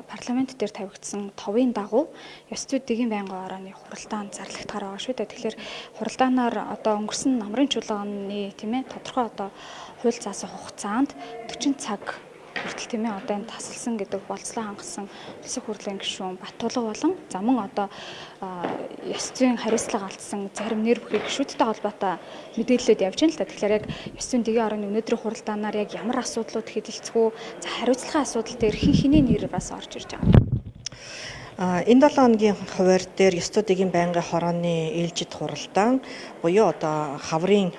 парламент дээр тавигдсан товын дагуу ёс зүйн байнгын орооны хуралдаанд зарлагдахаар байгаа шүү дээ. Тэгэхээр хуралдаанаар одоо өнгөрсөн намрын чуулганы тийм ээ тодорхой одоо хууль заасан хугацаанд 40 цаг хүртэл тийм ээ одоо энэ тасалсан гэдэг болцлоо хангасан улсын хурлын гишүүн Баттулга болон за мөн одоо ёс зүйн хариуцлага алдсан зарим нэр бүхий гишүүдтэй холбоотой мэдээлэлүүд явж байна л да. Тэгэхээр яг ёс зүйн дэгийн орны өнөөдрийн хуралдаанаар яг ямар асуудлууд хэдэлцэх үү? За хариуцлагын асуудал дээр хин нэр бас орж ирж байгаа. Энэ 7 хоногийн хуваар дээр ёс зүйн дэгийн байнгын хорооны ээлжид хуралдаан буюу одоо хаврын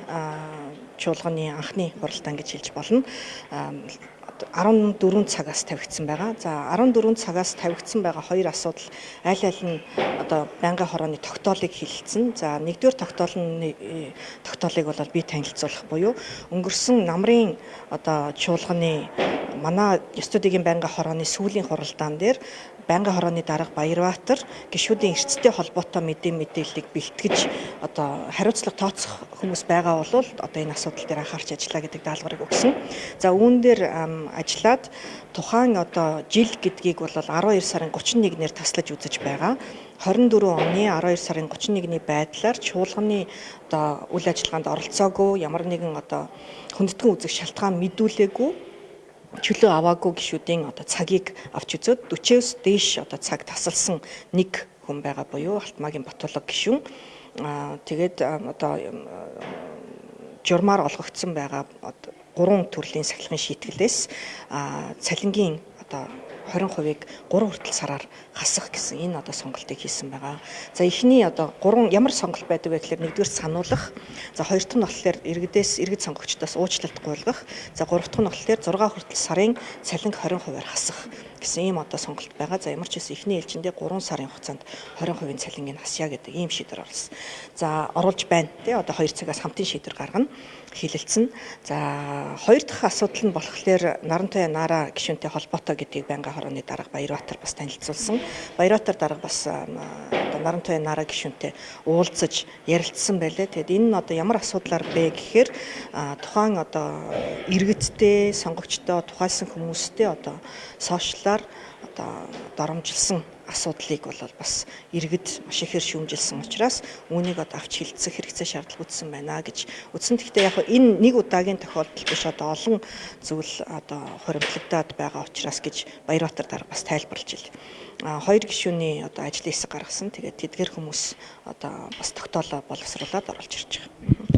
чуулганы анхны хуралдаан гэж хэлж болно. 14 цагаас тавигдсан байгаа. За 14 цагаас тавигдсан байгаа хоёр асуудал аль нь одоо байнгын хорооны тогтоолыг хэлэлцэн. За нэгдүгээр тогтоолыг бол би танилцуулах буюу өнгөрсөн намрын одоо чуулганы манай ёс зүйн дэгийн байнгын хорооны сүүлийн хуралдаан дээр байнгын хорооны дарга Баярбаатар гишүүдийн эрсдэлтэй холбоотой мэдээллийг бэлтгэж одоо хариуцлага тооцох хүмүүс байгаа бол одоо энэ асуудал дээр анхаарч ажиллаа гэдэг даалгаврыг өгсөн. За үүн дээр ажиллаад тухайн одоо жил гэдгийг бол 12 сарын 31-ээр таслаж үзэж байгаа. 24 оны 12 сарын 31-ний байдлаар чуулганы одоо үйл ажиллагаанд оролцоогүй ямар нэгэн одоо хүндэтгэн үзэх шалтгаан мэдүүлээгүй чөлөө аваагүй гишүүдийн одоо цагийг авч үзээд 40-с дээш одоо цаг тасалсан нэг хүн байгаа буюу Алтмаагийн Баттулга гишүүн. Тэгээд одоо журмаар олгогдсон байгаа 3 төрлийн сахилгын шийтгэлээс цалингийн одоо 20%-ийг 3 хүртэл сараар хасах гэсэн энэ одоо сонголтыг хийсэн байгаа. За эхний одоо 3 ямар сонголт байдаг вэ гэхээр нэгдүгээр сануулгах. За хоёр дахь нь болохоор иргэд сонгогчдоос уучлалт гуйлгах. За гурав дахь нь болохоор 6 хүртэл сарын цалинг 20%-аар хасах гэсэн ийм одоо сонголт байгаа. За ямар ч гэсэн эхний ээлжиндээ 3 сарын хугацаанд 20%-ийн цалингийг хасъя гэдэг ийм шийдвэр оруулсан. За оруулж байна. Тэ одоо 2 цагаас хамтын шийдвэр гаргана хэлэлцэн. За хоёр дахь асуудал нь болохоор Нарантай Нара гишүүнтэй холбоотой гэдгийг байнгын хорооны дарга Баярбаатар бас танилцуулсан. Баярбаатар дарга бас Нарантай Нара гишүүнтэй уулзаж ярилцсан байлээ. Тэгэд энэ нь одоо ямар асуудлаар бэ гэхээр тухайн одоо иргэдтэй, сонгогчтой, тухайлсан хүмүүстэй одоо сошиалар одоо доромжилсан асуудлыг бол бас иргэд маш ихээр шүүмжилсэн учраас үүнийг одоо авч хилцэх хэрэгцээ шаардлага үүссэн байна гэж үтсэн. Гэхдээ яг энэ нэг удаагийн тохиолдол биш одоо олон зүйл одоо хоримтлагдаад байгаа учраас гэж Баярбаатар дарга бас тайлбарлаж илээ. Хоёр гишүүний одоо ажлын хэсэг гаргасан. Тэгээд тэдгээр хүмүүс одоо бас тогтоолоо боловсруулад оруулж ирж байгаа.